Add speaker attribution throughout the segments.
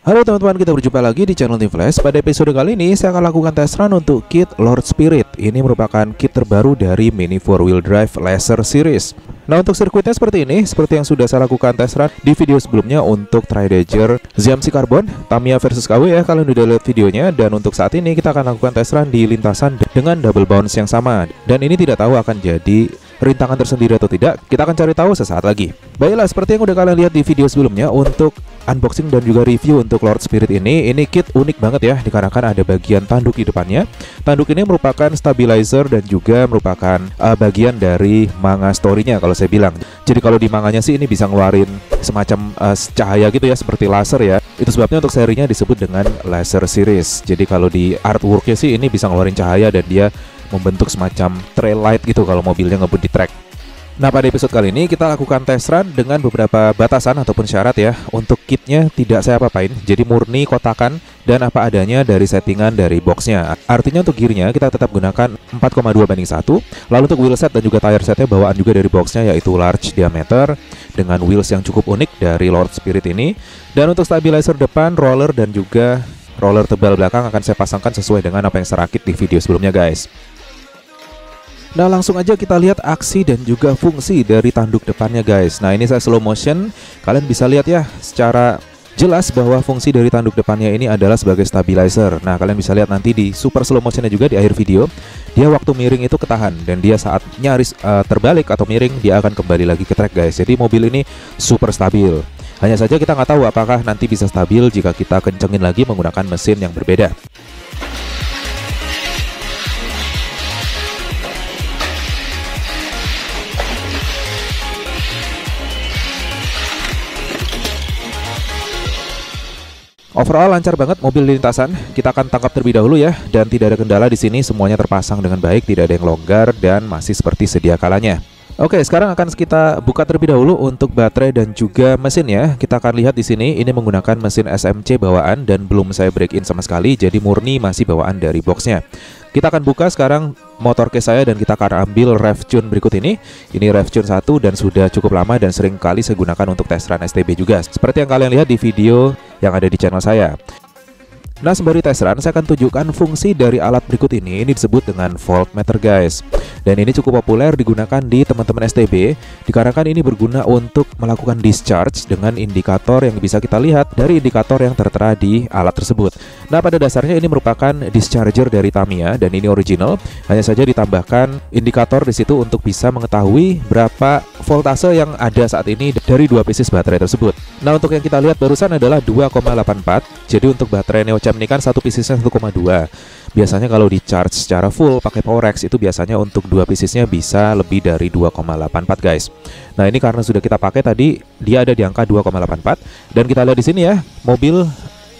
Speaker 1: Halo teman-teman, kita berjumpa lagi di channel Team Flash. Pada episode kali ini saya akan lakukan test run untuk kit Lord Spirit. Ini merupakan kit terbaru dari Mini 4-Wheel Drive Laser Series. Nah, untuk sirkuitnya seperti ini, seperti yang sudah saya lakukan test run di video sebelumnya untuk Tri-Dager ZMC Carbon Tamiya versus KW ya. Kalian udah lihat videonya. Dan untuk saat ini kita akan lakukan test run di lintasan dengan double bounce yang sama. Dan ini tidak tahu akan jadi rintangan tersendiri atau tidak, kita akan cari tahu sesaat lagi. Baiklah, seperti yang udah kalian lihat di video sebelumnya, untuk unboxing dan juga review untuk Lord Spirit ini kit unik banget ya, dikarenakan ada bagian tanduk di depannya. Tanduk ini merupakan stabilizer dan juga merupakan bagian dari manga story-nya kalau saya bilang. Jadi kalau di manganya sih ini bisa ngeluarin semacam cahaya gitu ya, seperti laser ya. Itu sebabnya untuk serinya disebut dengan Laser Series. Jadi kalau di artwork-nya sih ini bisa ngeluarin cahaya dan dia membentuk semacam trail light gitu kalau mobilnya ngebut di track. Nah, pada episode kali ini kita lakukan test run dengan beberapa batasan ataupun syarat ya. Untuk kitnya tidak saya apa-apain, jadi murni kotakan dan apa adanya dari settingan dari boxnya. Artinya untuk gearnya kita tetap gunakan 4,2:1. Lalu untuk wheelset dan juga tire setnya bawaan juga dari boxnya, yaitu large diameter dengan wheels yang cukup unik dari Lord Spirit ini. Dan untuk stabilizer depan, roller dan juga roller tebal belakang akan saya pasangkan sesuai dengan apa yang saya rakit di video sebelumnya guys. Nah, langsung aja kita lihat aksi dan juga fungsi dari tanduk depannya guys. Nah, ini saya slow motion. Kalian bisa lihat ya secara jelas bahwa fungsi dari tanduk depannya ini adalah sebagai stabilizer. Nah, kalian bisa lihat nanti di super slow motionnya juga di akhir video. Dia waktu miring itu ketahan, dan dia saat nyaris terbalik atau miring, dia akan kembali lagi ke track guys. Jadi mobil ini super stabil. Hanya saja kita nggak tahu apakah nanti bisa stabil jika kita kencengin lagi menggunakan mesin yang berbeda. Overall lancar banget mobil di lintasan. Kita akan tangkap terlebih dahulu ya, dan tidak ada kendala di sini, semuanya terpasang dengan baik, tidak ada yang longgar dan masih seperti sedia kalanya. Oke, sekarang akan kita buka terlebih dahulu untuk baterai dan juga mesin ya. Kita akan lihat di sini ini menggunakan mesin SMC bawaan dan belum saya break in sama sekali, jadi murni masih bawaan dari boxnya. Kita akan buka sekarang motor case saya dan kita akan ambil rev tune berikut ini. Ini rev tune 1 dan sudah cukup lama dan sering kali saya gunakan untuk test run STB juga, seperti yang kalian lihat di video yang ada di channel saya. Nah, sembari tes run, saya akan tunjukkan fungsi dari alat berikut ini. Ini disebut dengan voltmeter guys. Dan ini cukup populer digunakan di teman-teman STB, dikarenakan ini berguna untuk melakukan discharge dengan indikator yang bisa kita lihat dari indikator yang tertera di alat tersebut. Nah, pada dasarnya ini merupakan discharger dari Tamiya dan ini original. Hanya saja ditambahkan indikator di situ untuk bisa mengetahui berapa voltase yang ada saat ini dari dua pieces baterai tersebut. Nah, untuk yang kita lihat barusan adalah 2,84. Jadi untuk baterai Neocam ini kan satu piecesnya 1,2. Biasanya kalau di charge secara full pakai Powerex itu biasanya untuk dua piecesnya bisa lebih dari 2,84 guys. Nah, ini karena sudah kita pakai tadi, dia ada di angka 2,84 dan kita lihat di sini ya, mobil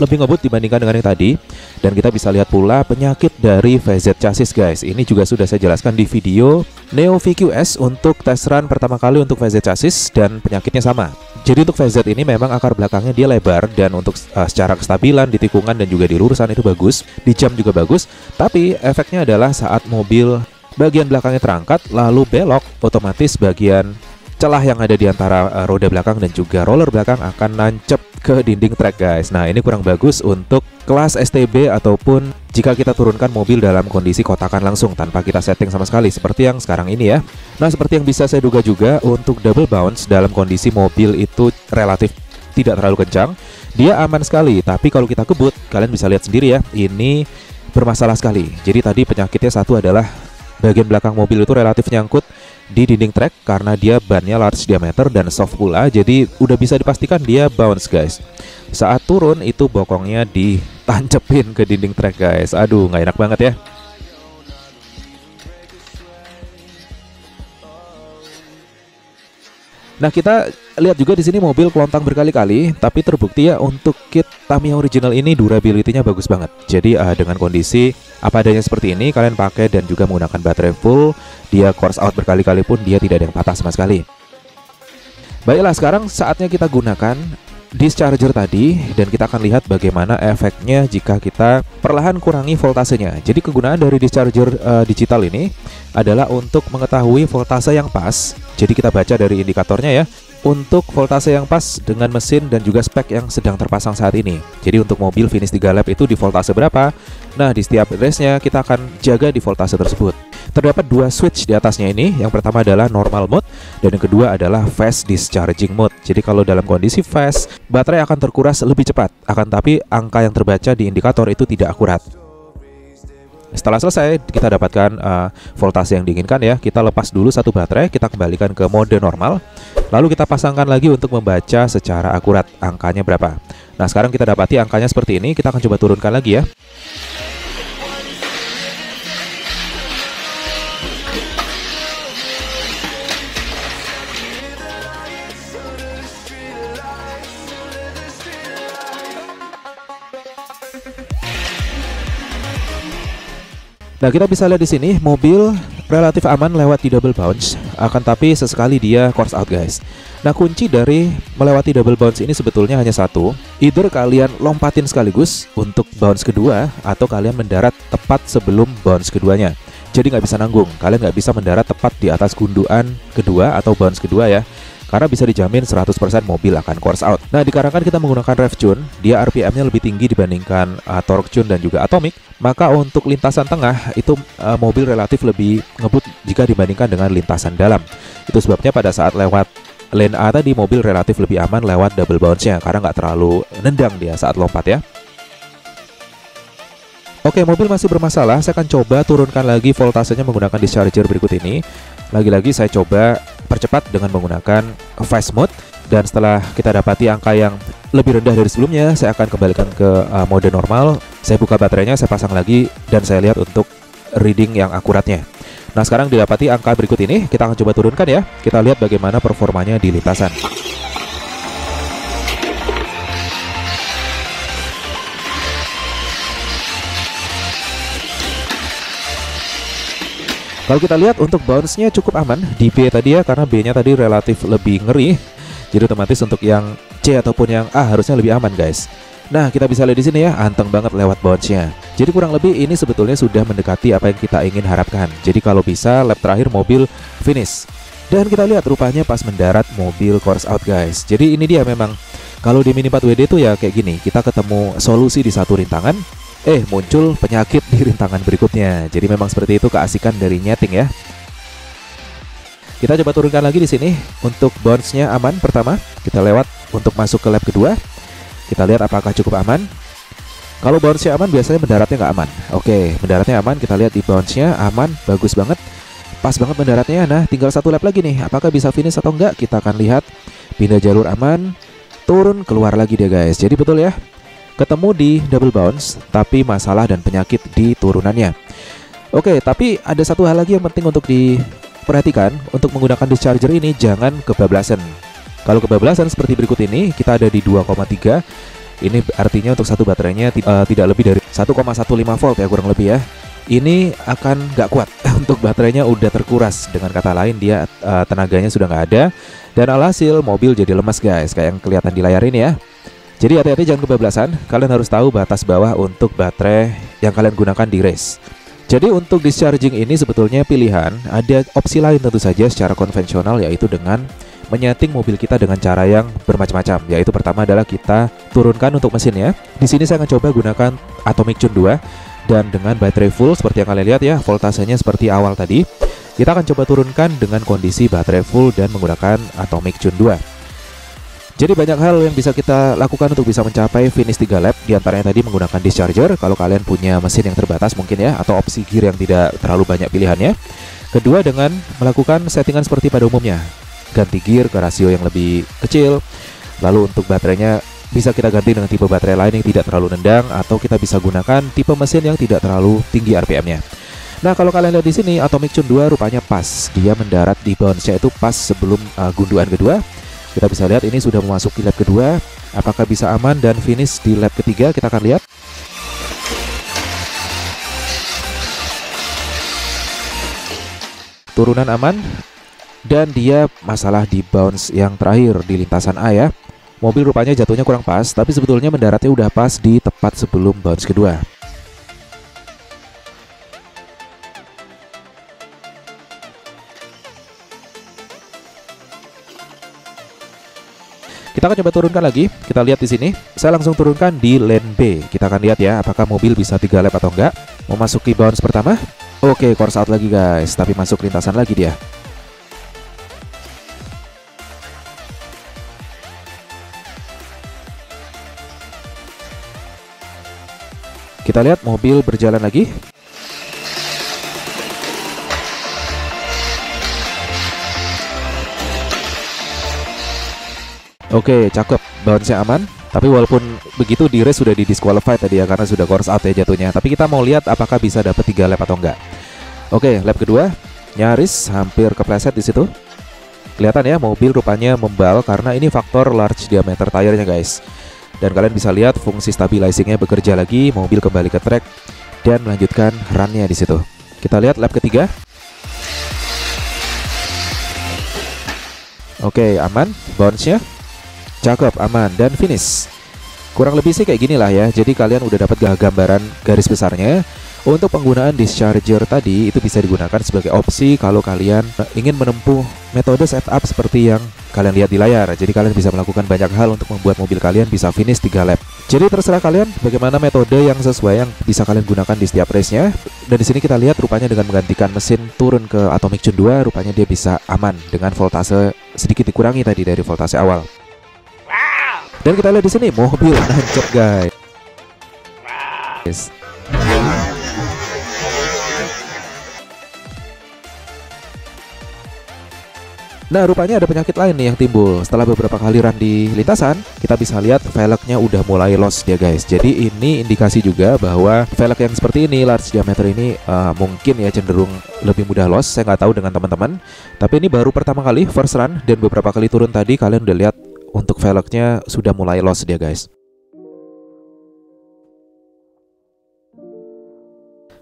Speaker 1: lebih ngebut dibandingkan dengan yang tadi. Dan kita bisa lihat pula penyakit dari VZ chassis guys. Ini juga sudah saya jelaskan di video Neo VQS untuk test run pertama kali untuk VZ chassis, dan penyakitnya sama. Jadi untuk VZ ini memang akar belakangnya dia lebar, dan untuk secara kestabilan di tikungan dan juga di lurusan itu bagus, di jam juga bagus. Tapi efeknya adalah saat mobil bagian belakangnya terangkat lalu belok, otomatis bagian celah yang ada di antara roda belakang dan juga roller belakang akan nancep ke dinding track guys. Nah, ini kurang bagus untuk kelas STB ataupun jika kita turunkan mobil dalam kondisi kotakan langsung tanpa kita setting sama sekali, seperti yang sekarang ini ya. Nah, seperti yang bisa saya duga juga, untuk double bounce dalam kondisi mobil itu relatif tidak terlalu kencang, dia aman sekali. Tapi kalau kita kebut, kalian bisa lihat sendiri ya, ini bermasalah sekali. Jadi tadi penyakitnya satu adalah bagian belakang mobil itu relatif nyangkut di dinding track karena dia bannya large diameter dan soft pula, jadi udah bisa dipastikan dia bounce guys. Saat turun itu bokongnya ditancepin ke dinding track guys. Aduh, nggak enak banget ya. Nah, kita lihat juga di sini mobil kelontang berkali-kali, tapi terbukti ya untuk kit Tamiya original ini durability-nya bagus banget. Jadi dengan kondisi apa adanya seperti ini, kalian pakai dan juga menggunakan baterai full, dia course out berkali-kali pun dia tidak ada yang patah sama sekali. Baiklah, sekarang saatnya kita gunakan discharger tadi, dan kita akan lihat bagaimana efeknya jika kita perlahan kurangi voltasenya. Jadi kegunaan dari discharger digital ini adalah untuk mengetahui voltase yang pas. Jadi kita baca dari indikatornya ya, untuk voltase yang pas dengan mesin dan juga spek yang sedang terpasang saat ini. Jadi untuk mobil Finish 3 Lab itu di voltase berapa? Nah, di setiap race-nya kita akan jaga di voltase tersebut. Terdapat dua switch di atasnya ini. Yang pertama adalah normal mode dan yang kedua adalah fast discharging mode. Jadi kalau dalam kondisi fast, baterai akan terkuras lebih cepat. Akan tapi angka yang terbaca di indikator itu tidak akurat. Setelah selesai, kita dapatkan voltase yang diinginkan ya. Kita lepas dulu satu baterai, kita kembalikan ke mode normal. Lalu kita pasangkan lagi untuk membaca secara akurat angkanya berapa. Nah, sekarang kita dapati angkanya seperti ini. Kita akan coba turunkan lagi ya. Nah, kita bisa lihat di sini mobil relatif aman lewat di double bounce, akan tapi sesekali dia course out, guys. Nah, kunci dari melewati double bounce ini sebetulnya hanya satu. Either kalian lompatin sekaligus untuk bounce kedua, atau kalian mendarat tepat sebelum bounce keduanya. Jadi nggak bisa nanggung, kalian nggak bisa mendarat tepat di atas gunduan kedua atau bounce kedua ya. Karena bisa dijamin 100% mobil akan course out. Nah, dikarenakan kita menggunakan rev tune, dia RPM-nya lebih tinggi dibandingkan torque tune dan juga atomic, maka untuk lintasan tengah itu mobil relatif lebih ngebut jika dibandingkan dengan lintasan dalam. Itu sebabnya pada saat lewat lane A tadi mobil relatif lebih aman lewat double bounce-nya karena nggak terlalu nendang dia saat lompat ya. Oke, mobil masih bermasalah. Saya akan coba turunkan lagi voltasenya menggunakan discharger berikut ini. Lagi-lagi saya coba percepat dengan menggunakan fast mode, dan setelah kita dapati angka yang lebih rendah dari sebelumnya, saya akan kembalikan ke mode normal. Saya buka baterainya, saya pasang lagi, dan saya lihat untuk reading yang akuratnya. Nah, sekarang didapati angka berikut ini. Kita akan coba turunkan ya. Kita lihat bagaimana performanya di lintasan. Kalau kita lihat untuk bounce-nya cukup aman di B tadi ya, karena B-nya tadi relatif lebih ngeri. Jadi otomatis untuk yang C ataupun yang A harusnya lebih aman, guys. Nah, kita bisa lihat di sini ya, anteng banget lewat bounce-nya. Jadi kurang lebih ini sebetulnya sudah mendekati apa yang kita ingin harapkan. Jadi kalau bisa lap terakhir mobil finish. Dan kita lihat rupanya pas mendarat mobil course out, guys. Jadi ini dia memang kalau di Mini 4WD itu ya kayak gini, kita ketemu solusi di satu rintangan, muncul penyakit di rintangan berikutnya. Jadi memang seperti itu keasikan dari nyeting ya. Kita coba turunkan lagi di sini. Untuk bounce-nya aman pertama. Kita lewat untuk masuk ke lap kedua. Kita lihat apakah cukup aman. Kalau bounce-nya aman, biasanya mendaratnya nggak aman. Oke, mendaratnya aman. Kita lihat di bounce-nya aman, bagus banget. Pas banget mendaratnya. Nah, tinggal satu lap lagi nih. Apakah bisa finish atau enggak? Kita akan lihat. Pindah jalur aman. Turun, keluar lagi dia, guys. Jadi betul ya, ketemu di double bounce, tapi masalah dan penyakit di turunannya. Oke, tapi ada satu hal lagi yang penting untuk diperhatikan. Untuk menggunakan discharger ini jangan kebablasan. Kalau kebablasan seperti berikut ini, kita ada di 2,3. Ini artinya untuk satu baterainya tidak lebih dari 1,15 volt ya, kurang lebih ya. Ini akan nggak kuat. Untuk baterainya udah terkuras. Dengan kata lain dia tenaganya sudah nggak ada. Dan alhasil mobil jadi lemas, guys, kayak yang kelihatan di layar ini ya. Jadi hati-hati jangan kebablasan. Kalian harus tahu batas bawah untuk baterai yang kalian gunakan di race. Jadi untuk discharging ini sebetulnya pilihan. Ada opsi lain tentu saja secara konvensional, yaitu dengan menyeting mobil kita dengan cara yang bermacam-macam. Yaitu pertama adalah kita turunkan untuk mesinnya. Di sini saya akan coba gunakan Atomic Tune 2, dan dengan baterai full seperti yang kalian lihat ya, voltasenya seperti awal tadi. Kita akan coba turunkan dengan kondisi baterai full dan menggunakan Atomic Tune 2. Jadi banyak hal yang bisa kita lakukan untuk bisa mencapai finish 3 lap. Di antaranya tadi menggunakan discharger kalau kalian punya mesin yang terbatas mungkin ya, atau opsi gear yang tidak terlalu banyak pilihannya. Kedua, dengan melakukan settingan seperti pada umumnya. Ganti gear ke rasio yang lebih kecil. Lalu untuk baterainya bisa kita ganti dengan tipe baterai lain yang tidak terlalu nendang, atau kita bisa gunakan tipe mesin yang tidak terlalu tinggi RPM-nya. Nah, kalau kalian lihat di sini Atomic Tune 2 rupanya pas. Dia mendarat di bounce-nya itu pas sebelum gunduan kedua. Kita bisa lihat ini sudah memasuki lap kedua. Apakah bisa aman dan finish di lap ketiga? Kita akan lihat. Turunan aman. Dan dia masalah di bounce yang terakhir di lintasan A ya. mobil rupanya jatuhnya kurang pas, tapi sebetulnya mendaratnya udah pas di tepat sebelum bounce kedua. Kita akan coba turunkan lagi. Kita lihat di sini. Saya langsung turunkan di lane B. Kita akan lihat ya apakah mobil bisa 3 lap atau enggak. Memasuki bounce pertama. Oke, course out lagi guys, tapi masuk lintasan lagi dia. Kita lihat mobil berjalan lagi. Oke, cakep. Bounce-nya aman. Tapi walaupun begitu di race sudah di-disqualified tadi ya, karena sudah course out ya jatuhnya. Tapi kita mau lihat apakah bisa dapat 3 lap atau enggak. Oke, lap kedua. Nyaris hampir kepleset di situ. Kelihatan ya, mobil rupanya membal karena ini faktor large diameter tire-nya guys. Dan kalian bisa lihat fungsi stabilizing-nya bekerja lagi, mobil kembali ke track dan melanjutkan run-nya di situ. Kita lihat lap ketiga. Oke, aman bounce-nya. Cakep, aman, dan finish. Kurang lebih sih kayak gini lah ya. Jadi kalian udah dapat gambaran garis besarnya. Untuk penggunaan discharger tadi itu bisa digunakan sebagai opsi kalau kalian ingin menempuh metode setup seperti yang kalian lihat di layar. Jadi kalian bisa melakukan banyak hal untuk membuat mobil kalian bisa finish 3 lap. Jadi terserah kalian bagaimana metode yang sesuai yang bisa kalian gunakan di setiap race-nya. Dan di sini kita lihat rupanya dengan menggantikan mesin turun ke Atomic Tune 2, rupanya dia bisa aman dengan voltase sedikit dikurangi tadi dari voltase awal. Dan kita lihat di sini mobil nancep guys. Nah, rupanya ada penyakit lain nih yang timbul. Setelah beberapa kali run di lintasan, kita bisa lihat velgnya udah mulai loss dia guys. Jadi ini indikasi juga bahwa velg yang seperti ini, large diameter ini mungkin ya cenderung lebih mudah loss. Saya nggak tahu dengan teman-teman. Tapi ini baru pertama kali first run dan beberapa kali turun tadi kalian udah lihat untuk velgnya sudah mulai loss dia guys.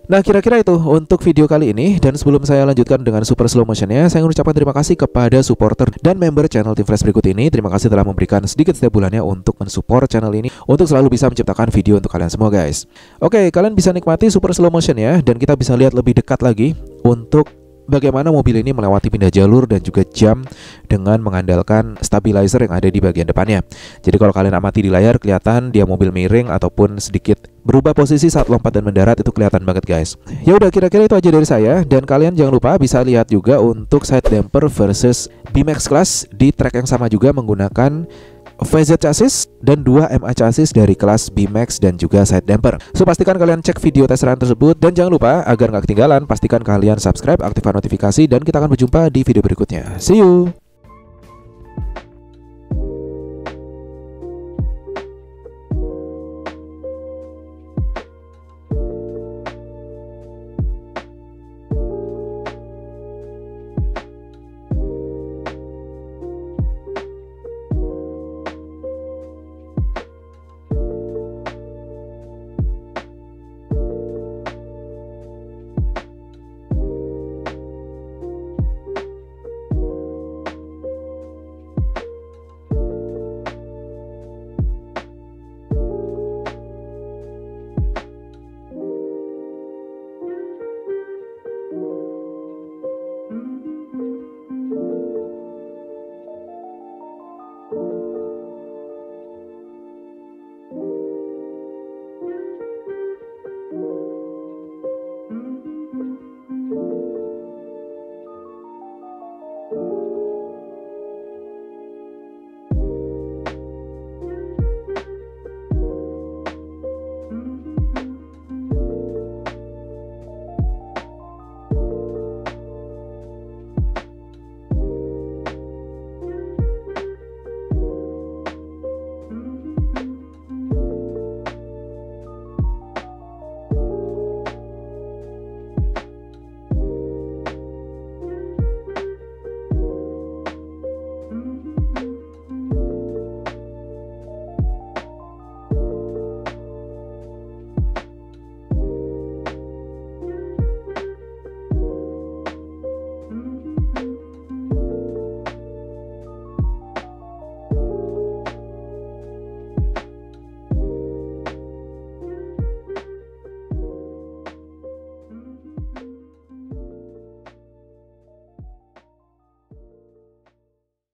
Speaker 1: Nah, kira-kira itu untuk video kali ini. Dan sebelum saya lanjutkan dengan super slow motionnya, saya mengucapkan terima kasih kepada supporter dan member channel Team Flash berikut ini. Terima kasih telah memberikan sedikit setiap bulannya untuk mensupport channel ini, untuk selalu bisa menciptakan video untuk kalian semua guys. Oke, kalian bisa nikmati super slow motionnya, dan kita bisa lihat lebih dekat lagi untuk bagaimana mobil ini melewati pindah jalur dan juga jam dengan mengandalkan stabilizer yang ada di bagian depannya. Jadi kalau kalian amati di layar, kelihatan dia mobil miring ataupun sedikit berubah posisi saat lompat dan mendarat, itu kelihatan banget guys. Ya udah, kira-kira itu aja dari saya. Dan kalian jangan lupa bisa lihat juga untuk side damper versus BMAX Class di track yang sama juga menggunakan VZ chassis dan 2 MA chassis dari kelas BMAX dan juga side damper. So pastikan kalian cek video tes run tersebut, dan jangan lupa agar nggak ketinggalan, pastikan kalian subscribe, aktifkan notifikasi, dan kita akan berjumpa di video berikutnya. See you.